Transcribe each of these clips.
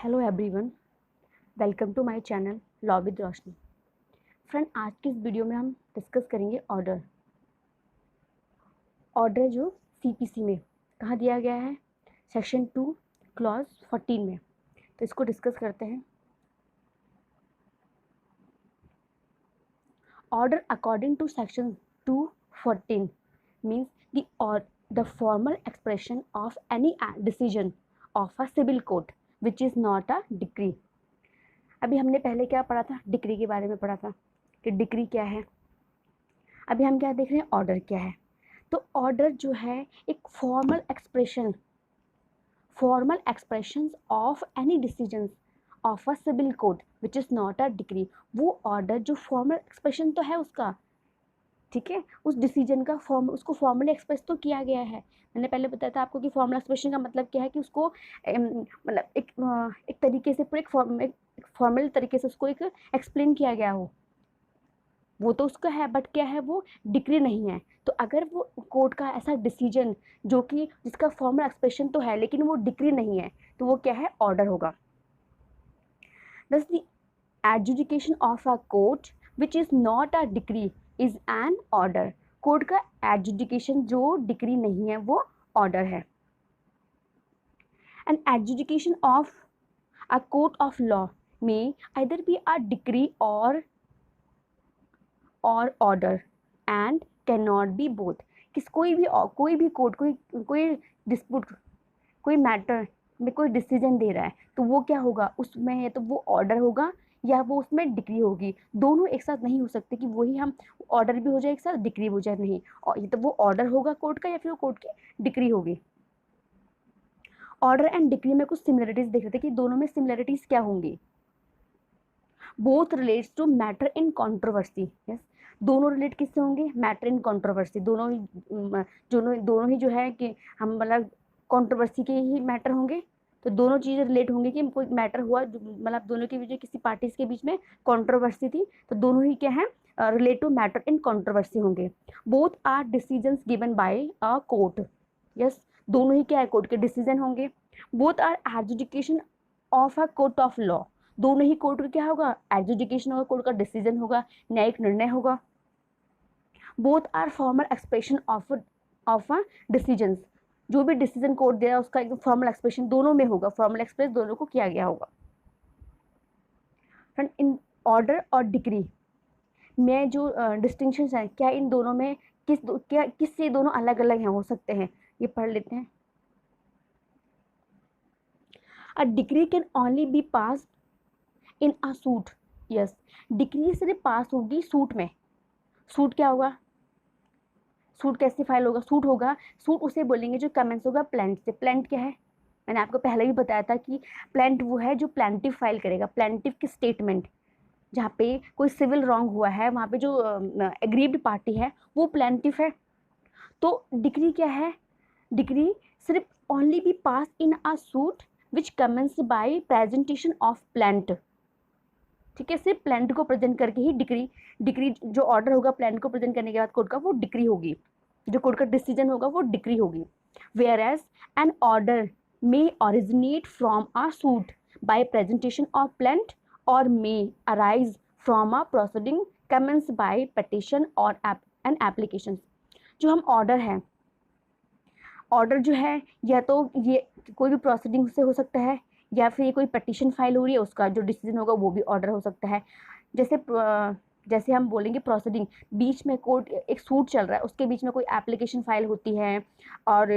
Hello everyone, welcome to my channel law with Roshni. Friend, आज की इस वीडियो में हम डिस्कस करेंगे ऑर्डर जो सीपीसी में कहाँ दिया गया है, सेक्शन 2 क्लॉज 14 में। तो इसको डिस्कस करते हैं। Order according to section 214 means the formal expression of any decision of a civil court which is not a decree. अभी हमने पहले क्या पढ़ा था, डिक्री के बारे में पढ़ा था कि डिक्री क्या है। अभी हम क्या देख रहे हैं, ऑर्डर क्या है। तो ऑर्डर जो है एक formal expressions of any decisions of a civil code which is not a decree. वो ऑर्डर जो फॉर्मल एक्सप्रेशन तो है उसका, ठीक है, उस डिसीजन का उसको फॉर्मली एक्सप्रेस तो किया गया है। मैंने पहले बताया था आपको कि फॉर्मल एक्सप्रेशन का मतलब क्या है कि उसको मतलब एक तरीके से पूरे एक फॉर्मल तरीके से उसको एक एक्सप्लेन किया गया हो, वो तो उसका है, बट क्या है, वो डिक्री नहीं है। तो अगर वो कोर्ट का ऐसा डिसीजन जो कि जिसका फॉर्मल एक्सप्रेशन तो है लेकिन वो डिक्री नहीं है, तो वो क्या है, ऑर्डर होगा। Thus the adjudication of a court which is not a decree is an order. Court का एडजुडिकेशन जो डिक्री नहीं है वो ऑर्डर है। An adjudication of a court of law may either be a decree or order and can not be both. कोई भी court कोई dispute, कोई मैटर में कोई डिसीजन दे रहा है तो वो क्या होगा, उसमें है तो वो ऑर्डर होगा या वो उसमें डिक्री होगी। दोनों एक साथ नहीं हो सकते कि वही हम ऑर्डर भी हो जाए एक साथ डिक्री हो जाए, नहीं। और ये तो वो ऑर्डर होगा कोर्ट का या फिर वो कोर्ट की डिक्री होगी। ऑर्डर एंड डिक्री में कुछ सिमिलरिटीज देख रहे थे कि दोनों में सिमिलरिटीज क्या होंगी। Both relates to matter in controversy. Yes, दोनों रिलेट किससे होंगे, मैटर इन कंट्रोवर्सी। दोनों ही जो है कि हम मतलब कंट्रोवर्सी के ही मैटर होंगे। तो दोनों चीज़ें रिलेट होंगी कि कोई मैटर हुआ, मतलब दोनों के बीच किसी पार्टीज के बीच में कंट्रोवर्सी थी, तो दोनों ही क्या है, relate to matter in controversy होंगे। Both are decisions given by a court. Yes, दोनों ही क्या है, कोर्ट के डिसीजन होंगे। Both are adjudication of a court of law. दोनों ही कोर्ट का क्या होगा, एडजुडिकेशन होगा, कोर्ट का डिसीजन होगा, न्यायिक निर्णय होगा। Both are formal expression of a decision. जो भी डिसीजन कोर्ट दे रहा है उसका एक फॉर्मल एक्सप्रेशन दोनों में होगा, फॉर्मल एक्सप्रेस दोनों को किया गया होगा। फ्रेंड, इन ऑर्डर और डिक्री में जो डिस्टिंक्शन है, क्या इन दोनों में किससे दोनों अलग अलग हैं, हो सकते हैं, ये पढ़ लेते हैं। A decree can only be pass in a suit. Yes, decree सिर्फ पास होगी सूट में। सूट क्या होगा, सूट कैसे फाइल होगा, सूट उसे बोलेंगे जो कमेंस होगा प्लेंट से। प्लेंट क्या है, मैंने आपको पहले ही बताया था कि प्लेंट वो है जो प्लेंटिव फाइल करेगा। प्लेंटिव की स्टेटमेंट, जहाँ पे कोई सिविल रॉन्ग हुआ है वहाँ पे जो एग्रीव्ड पार्टी है वो प्लेंटिव है। तो डिक्री क्या है, डिक्री सिर्फ only be pass in a suit which commences by presentation of plaint. ठीक है, सिर्फ प्लेंट को प्रेजेंट करके ही डिक्री जो ऑर्डर होगा प्लेंट को प्रेजेंट करने के बाद कोर्ट का, वो डिक्री होगी। जो कोर्ट का डिसीजन होगा वो डिक्री होगी। Whereas an order may originate from a suit by presentation of plaint or may arise from a proceeding commence by petition or an application. जो हम ऑर्डर है, ऑर्डर जो है या तो ये कोई भी प्रोसीडिंग से हो सकता है या फिर ये कोई पटिशन फाइल हो रही है उसका जो डिसीजन होगा वो भी ऑर्डर हो सकता है। जैसे हम बोलेंगे प्रोसीडिंग, बीच में कोर्ट एक सूट चल रहा है उसके बीच में कोई एप्लीकेशन फाइल होती है और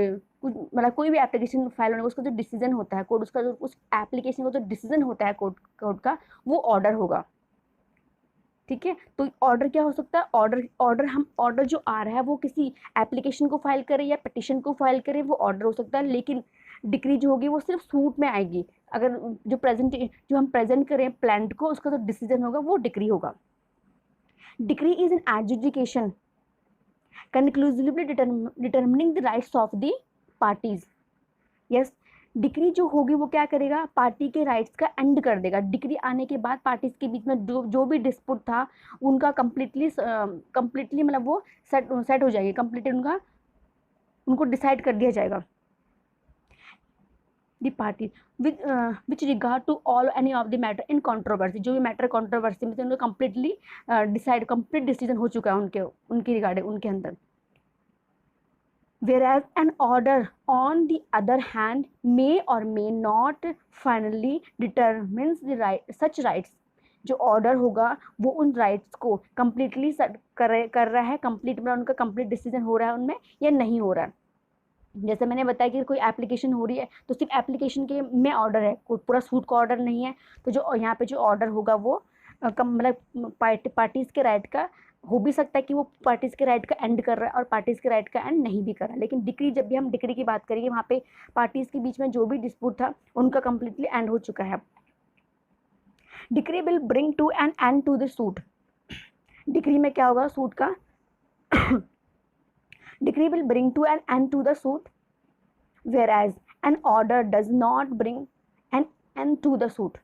कुछ मतलब कोई भी एप्लीकेशन फाइल होने का उसका जो डिसीजन होता है कोर्ट, उसका जो उस एप्लीकेशन का जो डिसीजन होता है कोर्ट का, वो ऑर्डर होगा। ठीक है, तो ऑर्डर क्या हो सकता है, ऑर्डर जो आ रहा है वो किसी एप्लीकेशन को फाइल करे या पिटीशन को फाइल करे, वो ऑर्डर हो सकता है। लेकिन डिक्री जो होगी वो सिर्फ सूट में आएगी। अगर जो हम प्रेजेंट करें प्लेंट को, उसका जो डिसीजन होगा वो डिक्री होगा। Decree is N adjudication conclusively determining the rights of the parties. Yes, decree जो होगी वो क्या करेगा, पार्टी के राइट्स का एंड कर देगा। डिक्री आने के बाद पार्टीज के बीच में जो भी डिस्प्यूट था उनका कंप्लीटली मतलब वो सेट हो जाएगी, कंप्लीटली उनको डिसाइड कर दिया जाएगा। The party which regard to all any of the matter in controversy, जो भी मैटर कंट्रोवर्सी में थे उनको कंप्लीटली कंप्लीट डिसीजन हो चुका है उनके रिगार्डिंग उनके अंदर. Whereas an order on the other hand may or may not finally determines the right such rights. जो ऑर्डर होगा वो उन राइट्स को कम्प्लीटली कर रहा है, कंप्लीट मतलब उनका कंप्लीट डिसीजन हो रहा है उनमें या नहीं हो रहा है. जैसे मैंने बताया कि कोई एप्लीकेशन हो रही है तो सिर्फ एप्लीकेशन के में ऑर्डर है, कोई पूरा सूट का ऑर्डर नहीं है. तो जो यहाँ पे जो ऑर्डर होगा वो मतलब पार्टीज के राइट का हो भी सकता है कि वो पार्टीज के राइट का एंड कर रहा है और पार्टीज के राइट का एंड नहीं भी कर रहा है. लेकिन डिक्री, जब भी हम डिक्री की बात करेंगे वहाँ पे पार्टीज के बीच में जो भी डिस्प्यूट था उनका कम्प्लीटली एंड हो चुका है. Decree will bring to an end to the suit. Decree में क्या होगा सूट का decree will bring to an end to the suit, whereas an order does not bring an end to the suit.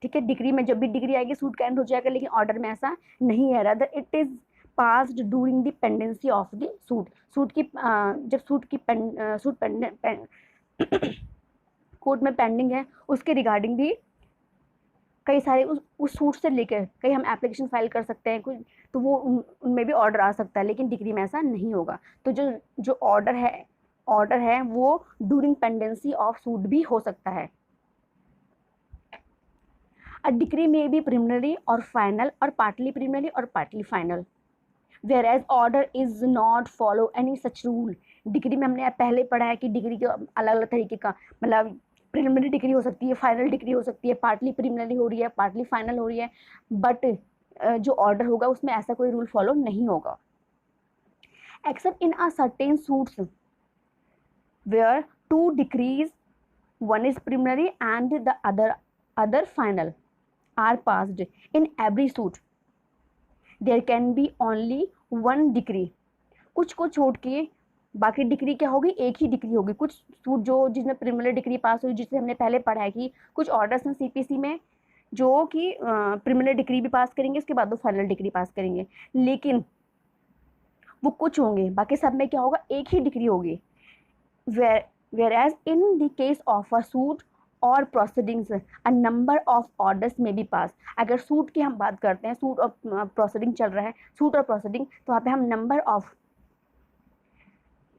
ठीक है, decree में जब भी decree आएगी सूट का एंड हो जाएगा, लेकिन ऑर्डर में ऐसा नहीं है. Rather it is passed during the pendency of the suit. Suit की जब सूट की कोर्ट में पेंडिंग है उसके रिगार्डिंग भी कई सारे उस सूट से लेकर कई हम एप्लीकेशन फाइल कर सकते हैं कुछ, तो वो उनमें भी ऑर्डर आ सकता है, लेकिन डिक्री में ऐसा नहीं होगा. तो जो ऑर्डर है वो ड्यूरिंग पेंडेंसी ऑफ सूट भी हो सकता है. अ डिक्री में भी प्रिलिमिनरी और फाइनल और पार्टली प्रिलिमिनरी और partly final. whereas order is not follow any such rule. Degree में हमने पहले पढ़ा है कि डिग्री के अलग अलग तरीके का मतलब प्रिलिमिनरी डिग्री हो सकती है, फाइनल डिग्री हो सकती है, पार्टली प्रिलिमिनरी हो रही है, पार्टली फाइनल हो रही है, बट जो ऑर्डर होगा उसमें ऐसा कोई रूल फॉलो नहीं होगा. Except in a certain suits where two decrees, one is preliminary and the other final are passed in every suit, there can be only one decree. कुछ को छोड़ के बाकी डिग्री क्या होगी, एक ही डिग्री होगी. कुछ सूट जो जिसमें प्रिलिमिनरी डिग्री पास हुई, जिससे हमने पहले पढ़ा है कि कुछ ऑर्डर्स हैं सीपीसी में जो कि प्रिलिमिनरी डिग्री भी पास करेंगे, उसके बाद वो फाइनल डिग्री पास करेंगे, लेकिन वो कुछ होंगे, बाकी सब में क्या होगा, एक ही डिग्री होगी. whereas in the case of a suit और proceedings a number of orders में भी पास. अगर सूट की हम बात करते हैं, सूट और प्रोसीडिंग चल रहा है, सूट और प्रोसीडिंग, तो वहाँ पे हम नंबर ऑफ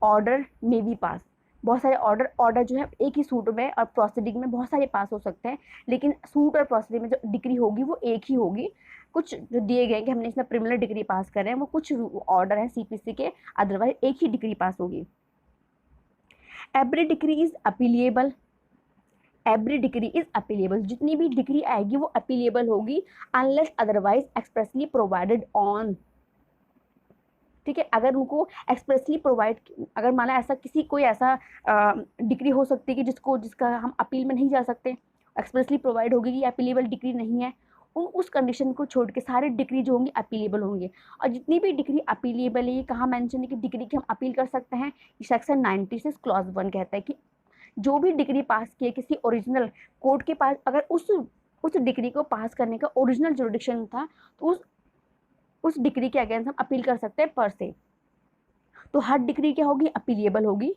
ऑर्डर में भी पास, बहुत सारे ऑर्डर जो है एक ही सूट में और प्रोसीडिंग में बहुत सारे पास हो सकते हैं, लेकिन सूट और प्रोसीडिंग में जो डिग्री होगी वो एक ही होगी. कुछ जो दिए गए कि हमने इसमें प्रिलिमिनरी डिग्री पास कर रहे हैं वो कुछ ऑर्डर हैं सीपीसी के, अदरवाइज एक ही डिग्री पास होगी. Every decree is appealable. Every decree is appealable. जितनी भी डिग्री आएगी वो अपीलेबल होगी unless otherwise expressly provided on. ठीक है, अगर उनको एक्सप्रेसली प्रोवाइड, अगर माना ऐसा कोई ऐसा डिग्री हो सकती है कि जिसका हम अपील में नहीं जा सकते, एक्सप्रेसली प्रोवाइड होगी कि अपीलेबल डिग्री नहीं है, उस कंडीशन को छोड़ के सारे डिग्री जो होंगी अपीलेबल होंगे. और जितनी भी डिग्री अपीलेबल है, कहाँ मेंशन है कि डिग्री की हम अपील कर सकते हैं, सेक्शन 96 क्लॉज 1 कहता है कि जो भी डिग्री पास किए किसी ओरिजिनल कोर्ट के पास, अगर उस डिग्री को पास करने का ओरिजिनल जुरिडिक्शन था तो उस डिग्री के अगेंस्ट हम अपील कर सकते हैं पर से. तो हर डिग्री क्या होगी, अपीलेबल होगी.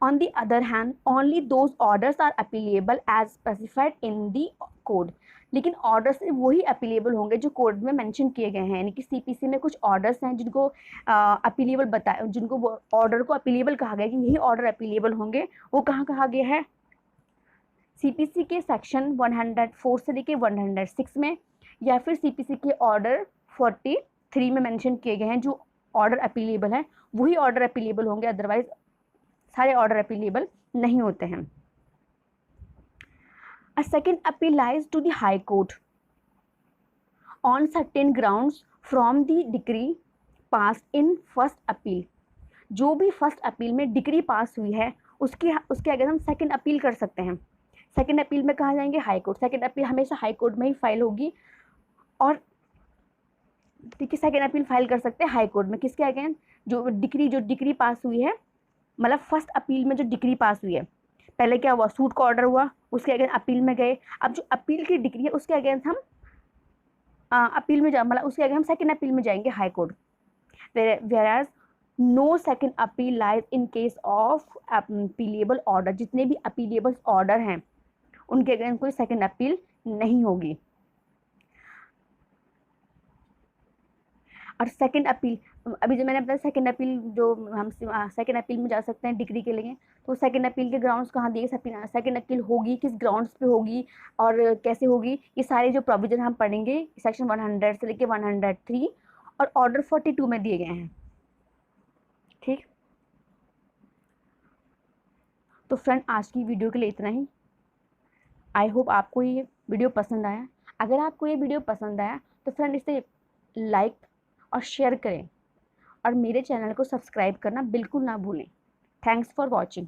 On the other hand only those orders are appealable as specified in the code. लेकिन ऑर्डर्स वही अपीलेबल होंगे जो कोड में मेंशन किए गए हैं. यानी कि सीपीसी में कुछ ऑर्डर्स हैं जिनको अपीलेबल बताया, जिनको ऑर्डर को अपीलेबल कहा गया कि यही ऑर्डर अपीलेबल होंगे, वो कहाँ कहा गया है, सीपीसी के सेक्शन 104 से लेके 106 में, या फिर सीपीसी के ऑर्डर 43 में मेंशन किए गए हैं. जो ऑर्डर अपीलेबल है वही ऑर्डर अपीलेबल होंगे, अदरवाइज सारे ऑर्डर अपीलेबल नहीं होते हैं. A second appeal lies to the High Court on certain grounds from the decree passed in first appeal. जो भी फर्स्ट अपील में डिग्री पास हुई है उसके अगर हम सेकंड अपील कर सकते हैं. सेकंड अपील में कहाँ जाएंगे, हाई कोर्ट. सेकंड अपील हमेशा हाई कोर्ट में ही फाइल होगी. और ठीक है, सेकंड अपील फाइल कर सकते हैं हाई कोर्ट में किसके अगेंस्ट, जो डिग्री पास हुई है, मतलब फर्स्ट अपील में जो डिग्री पास हुई है. पहले क्या हुआ, सूट का ऑर्डर हुआ, उसके अगेंस्ट अपील में गए. अब जो अपील की डिग्री है उसके अगेंस्ट हम अपील में मतलब उसके अगेंस्ट हम सेकंड अपील में जाएंगे high court. Whereas no second appeal lies in case of appealable order. जितने भी अपीलेबल ऑर्डर हैं उनके अगेंस्ट कोई सेकंड अपील नहीं होगी। और सेकंड अपील, अभी जो मैंने बताया सेकंड अपील, जो हम सेकंड अपील में जा सकते हैं डिग्री के लिए, तो सेकंड अपील के ग्राउंड्स कहाँ दिए, सेकंड अपील होगी किस ग्राउंड्स पे होगी और कैसे होगी, ये सारे जो प्रोविजन हम पढ़ेंगे सेक्शन 100 से लेके 103 और ऑर्डर 42 में दिए गए हैं। ठीक, तो फ्रेंड आज की वीडियो के लिए इतना ही। आई होप आपको ये वीडियो पसंद आया। अगर आपको ये वीडियो पसंद आया तो फ्रेंड इसे लाइक और शेयर करें और मेरे चैनल को सब्सक्राइब करना बिल्कुल ना भूलें। Thanks for watching.